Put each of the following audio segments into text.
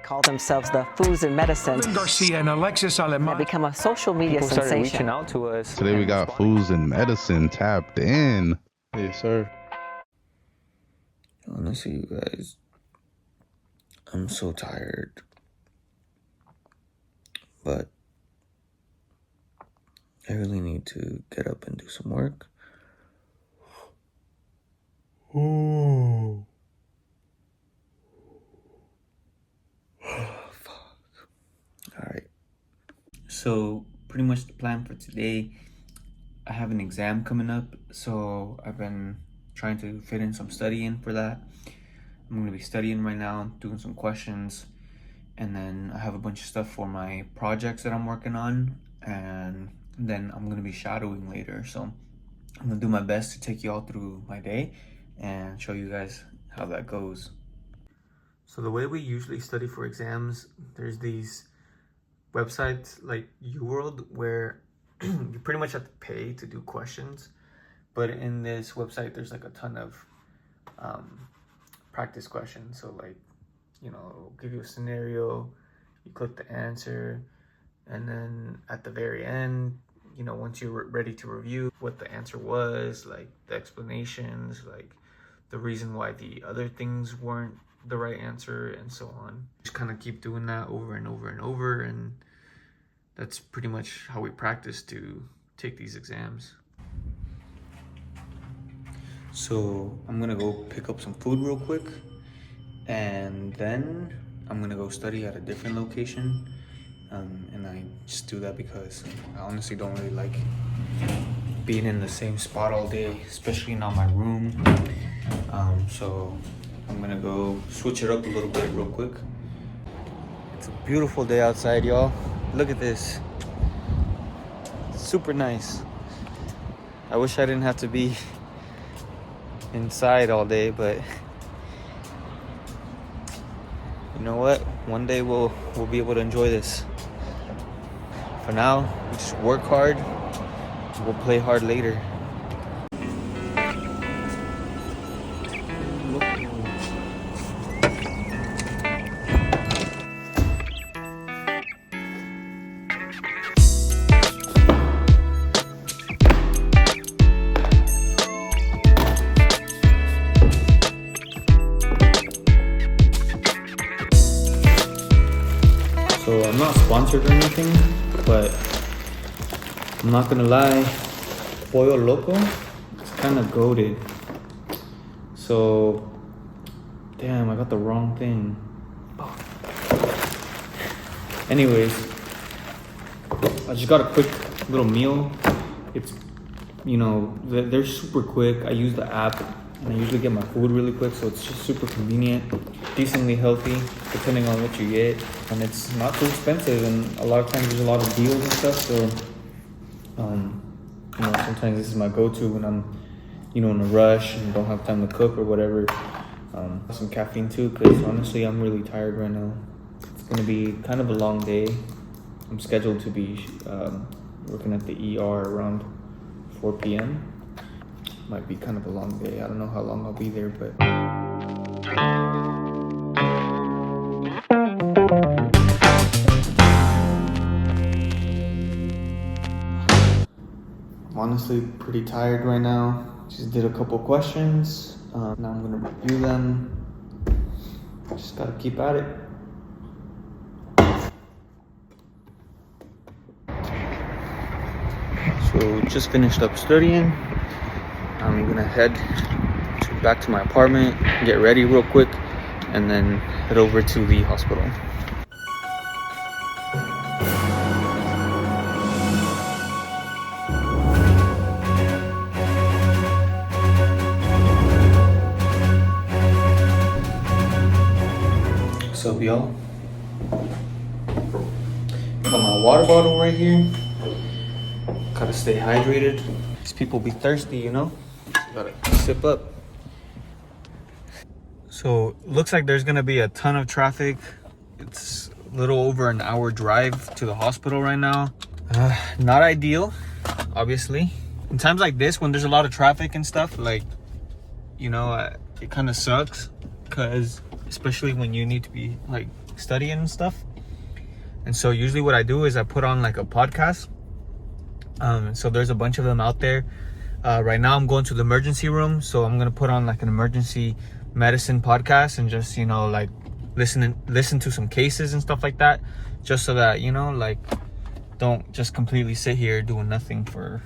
call themselves the Foods and Medicine. Garcia and Alexis Aleman They become a social media People started sensation. reaching out to us. Today we got Foods and Medicine tapped in. Yes, sir. Honestly, you guys, I'm so tired. But I really need to get up and do some work. Oh. Fuck. Alright. So, pretty much the plan for today, I have an exam coming up, so I've been trying to fit in some studying for that. I'm going to be studying right now, doing some questions, and then I have a bunch of stuff for my projects that I'm working on, and then I'm going to be shadowing later. So I'm going to do my best to take you all through my day and show you guys how that goes. So the way we usually study for exams, there's these websites like UWorld where you pretty much have to pay to do questions. But in this website, there's like a ton of practice questions. So like, you know, it'll give you a scenario, you click the answer, and then at the very end, you know, once you're ready to review what the answer was, like the explanations, like the reason why the other things weren't the right answer, and so on. Just kind of keep doing that over and over and over, and that's pretty much how we practice to take these exams. So I'm gonna go pick up some food real quick, and then I'm gonna go study at a different location. And I just do that because I honestly don't really like being in the same spot all day, especially not my room. So I'm gonna go switch it up a little bit real quick. It's a beautiful day outside, y'all. Look at this. It's super nice. I wish I didn't have to be inside all day, but you know what? One day we'll be able to enjoy this. For now, we just work hard. We'll play hard later. So I'm not sponsored or anything, but I'm not gonna lie, Pollo Loco, it's kind of goated. So, damn, I got the wrong thing. Anyways, I just got a quick little meal. It's, you know, they're super quick. I use the app and I usually get my food really quick, so it's just super convenient, decently healthy, depending on what you get, and it's not too expensive, and a lot of times there's a lot of deals and stuff, so you know, sometimes this is my go-to when I'm, you know, in a rush and don't have time to cook or whatever. Some caffeine too, because honestly I'm really tired right now. It's gonna be kind of a long day. I'm scheduled to be working at the ER around 4 p.m. Might be kind of a long day. I don't know how long I'll be there, but I'm honestly pretty tired right now. Just did a couple questions. Now I'm gonna review them. Just gotta keep at it. So just finished up studying. I'm gonna head back to my apartment, get ready real quick, and then head over to the hospital. What's up, y'all? Got my water bottle right here. Gotta stay hydrated. These people be thirsty, you know? Gotta sip up. So, looks like there's gonna be a ton of traffic. It's a little over an hour drive to the hospital right now. Not ideal, obviously. In times like this, when there's a lot of traffic and stuff, like, you know, it kind of sucks. Because, especially when you need to be, like, studying and stuff. And so usually what I do is I put on like a podcast. So there's a bunch of them out there. Right now I'm going to the emergency room, so I'm gonna put on like an emergency medicine podcast and just, you know, like listen to some cases and stuff like that, just so that, you know, like, don't just completely sit here doing nothing for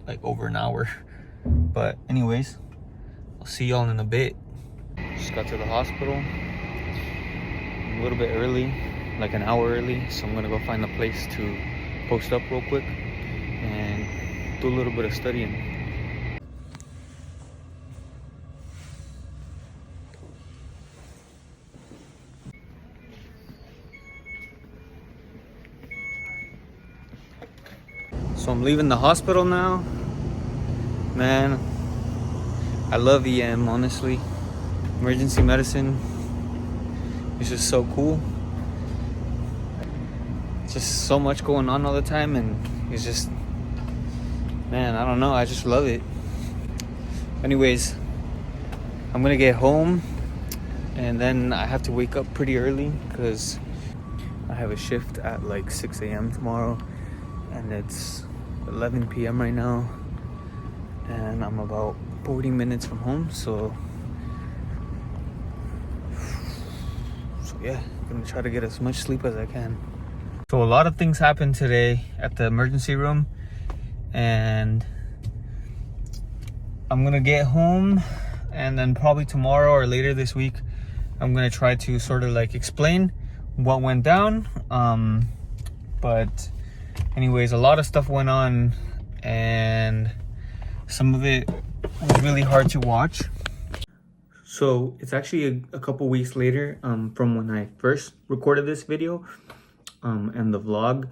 like over an hour. But anyways, I'll see y'all in a bit. Just got to the hospital a little bit early, like an hour early, so I'm gonna go find a place to post up real quick and do a little bit of studying. So I'm leaving the hospital now. Man, I love EM, honestly. Emergency medicine is just so cool. Just so much going on all the time, and it's just, man, I don't know, I just love it. Anyways, I'm gonna get home, and then I have to wake up pretty early because I have a shift at like 6 a.m. tomorrow, and it's 11 p.m. right now, and I'm about 40 minutes from home, so yeah, I'm gonna try to get as much sleep as I can. So a lot of things happened today at the emergency room, and I'm gonna get home, and then probably tomorrow or later this week I'm gonna try to sort of like explain what went down. But anyways, a lot of stuff went on, and some of it was really hard to watch. So it's actually a couple weeks later from when I first recorded this video and the vlog,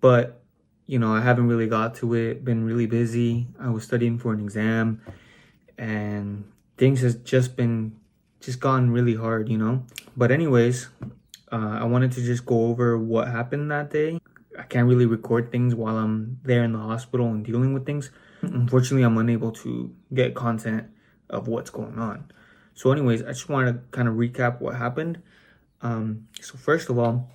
but you know, I haven't really got to it. Been really busy. I was studying for an exam, and things has just gotten really hard, you know. But anyways, I wanted to just go over what happened that day. I can't really record things while I'm there in the hospital and dealing with things. Unfortunately, I'm unable to get content of what's going on. So anyways, I just wanted to kind of recap what happened. So first of all,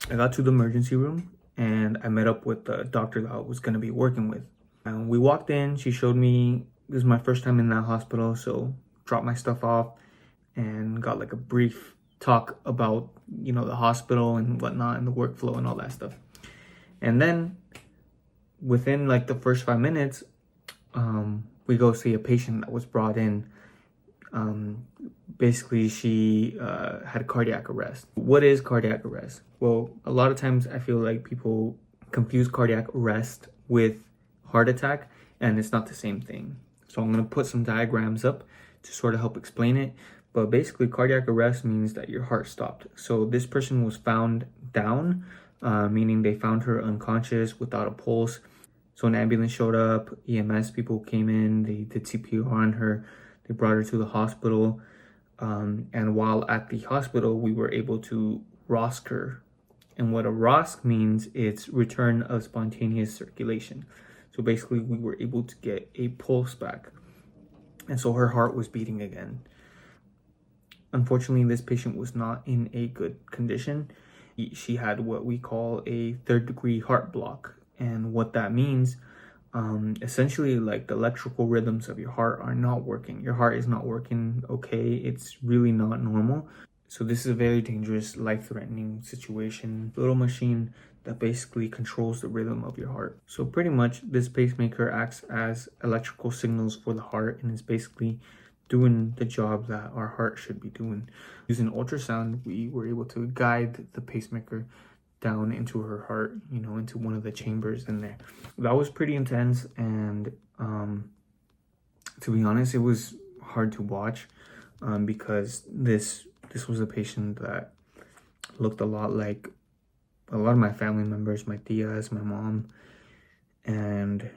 I got to the emergency room and I met up with the doctor that I was going to be working with. We walked in, she showed me, this is my first time in that hospital, so dropped my stuff off and got like a brief talk about, you know, the hospital and whatnot and the workflow and all that stuff. And then within like the first 5 minutes, we go see a patient that was brought in. Basically, she had cardiac arrest. What is cardiac arrest? Well, a lot of times I feel like people confuse cardiac arrest with heart attack, and it's not the same thing. So I'm going to put some diagrams up to sort of help explain it. But basically, cardiac arrest means that your heart stopped. So this person was found down, meaning they found her unconscious without a pulse. So an ambulance showed up, EMS people came in, they did CPR on her, they brought her to the hospital. And while at the hospital, we were able to ROSC her. And what a ROSC means, it's return of spontaneous circulation. So basically, we were able to get a pulse back. And so her heart was beating again. Unfortunately, this patient was not in a good condition. She had what we call a third-degree heart block. And what that means, essentially, like the electrical rhythms of your heart are not working. Your heart is not working okay. It's really not normal. So this is a very dangerous, life-threatening situation. Little machine that basically controls the rhythm of your heart. So pretty much this pacemaker acts as electrical signals for the heart and is basically doing the job that our heart should be doing. Using ultrasound, we were able to guide the pacemaker down into her heart, you know, into one of the chambers in there. That was pretty intense, and to be honest, it was hard to watch because this was a patient that looked a lot like a lot of my family members, my tias, my mom, and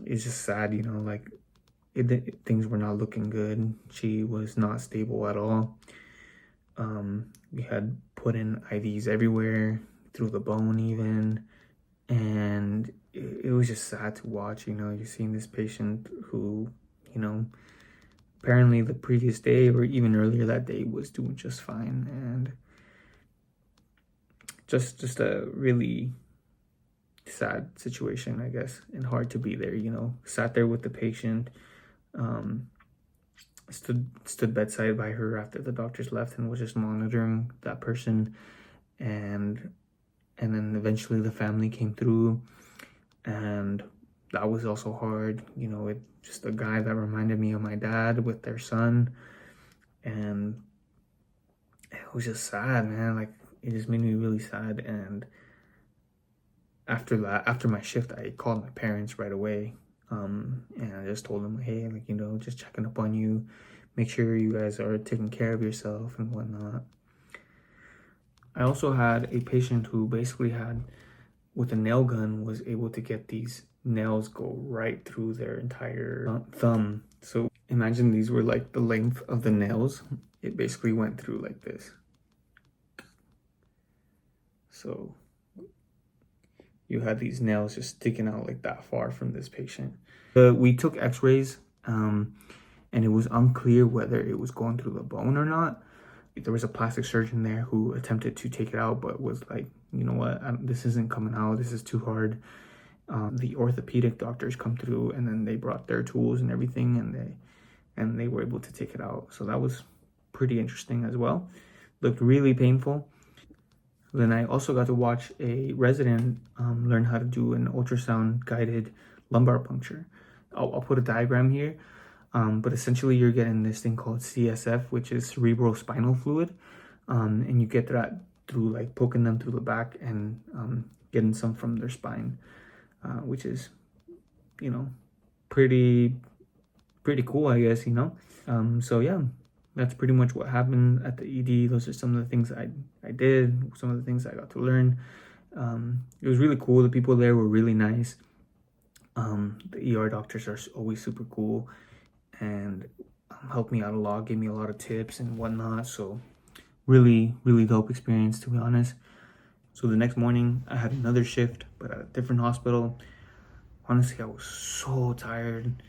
it's just sad, you know, like things were not looking good. She was not stable at all. We had put in IVs everywhere, through the bone even, and it was just sad to watch. You know, you're seeing this patient who, you know, apparently the previous day or even earlier that day was doing just fine. And just a really sad situation, I guess, and hard to be there, you know. Sat there with the patient, stood bedside by her after the doctors left and was just monitoring that person. And then eventually the family came through, and that was also hard, you know. It just a guy that reminded me of my dad with their son, and it was just sad, man. Like, it just made me really sad. And after that, after my shift, I called my parents right away, and I just told them, hey, like, you know, just checking up on you, make sure you guys are taking care of yourself and whatnot. I also had a patient who basically had, with a nail gun, was able to get these nails go right through their entire thumb. So imagine these were like the length of the nails. It basically went through like this. So you had these nails just sticking out like that far from this patient. We took x-rays, and it was unclear whether it was going through the bone or not. There was a plastic surgeon there who attempted to take it out, but was like, you know what, this isn't coming out, this is too hard. The orthopedic doctors come through, and then they brought their tools and everything, and they were able to take it out. So that was pretty interesting as well. Looked really painful. Then I also got to watch a resident learn how to do an ultrasound guided lumbar puncture. I'll put a diagram here, but essentially you're getting this thing called CSF, which is cerebral spinal fluid, and you get that through like poking them through the back and getting some from their spine, which is, you know, pretty cool, I guess, you know. So yeah, that's pretty much what happened at the ED. Those are some of the things I did, some of the things I got to learn. It was really cool. The people there were really nice. The ER doctors are always super cool and helped me out a lot, gave me a lot of tips and whatnot. So really, really dope experience, to be honest. So the next morning I had another shift, but at a different hospital. Honestly, I was so tired.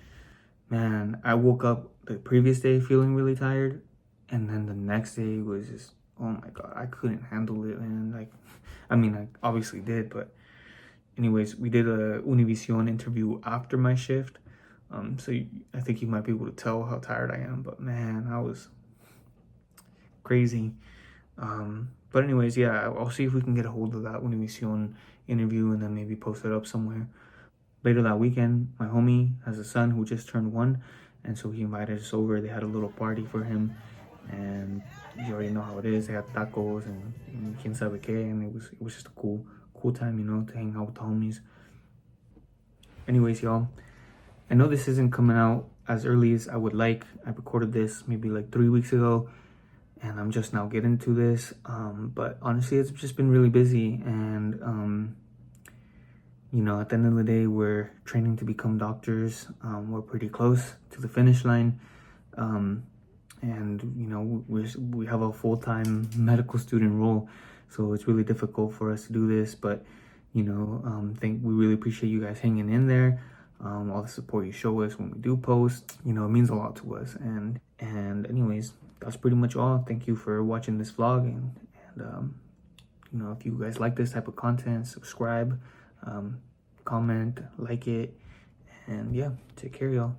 Man, I woke up the previous day feeling really tired, and then the next day was just, oh my god, I couldn't handle it. And like, I mean, I obviously did, but anyways, we did a Univision interview after my shift, so I think you might be able to tell how tired I am. But man, I was crazy. But anyways, yeah, I'll see if we can get a hold of that Univision interview and then maybe post it up somewhere. Later that weekend, my homie has a son who just turned 1, and so he invited us over. They had a little party for him, and you already know how it is. They had tacos and quien sabe qué, and it was just a cool time, you know, to hang out with the homies. Anyways, y'all, I know this isn't coming out as early as I would like. I recorded this maybe like 3 weeks ago, and I'm just now getting to this. But honestly, it's just been really busy, and you know, at the end of the day, we're training to become doctors. We're pretty close to the finish line. And, you know, we have a full-time medical student role. So it's really difficult for us to do this. But, you know, we really appreciate you guys hanging in there. All the support you show us when we do post, you know, it means a lot to us. And anyways, that's pretty much all. Thank you for watching this vlog. And you know, if you guys like this type of content, subscribe. Comment, like it, and yeah, take care, y'all.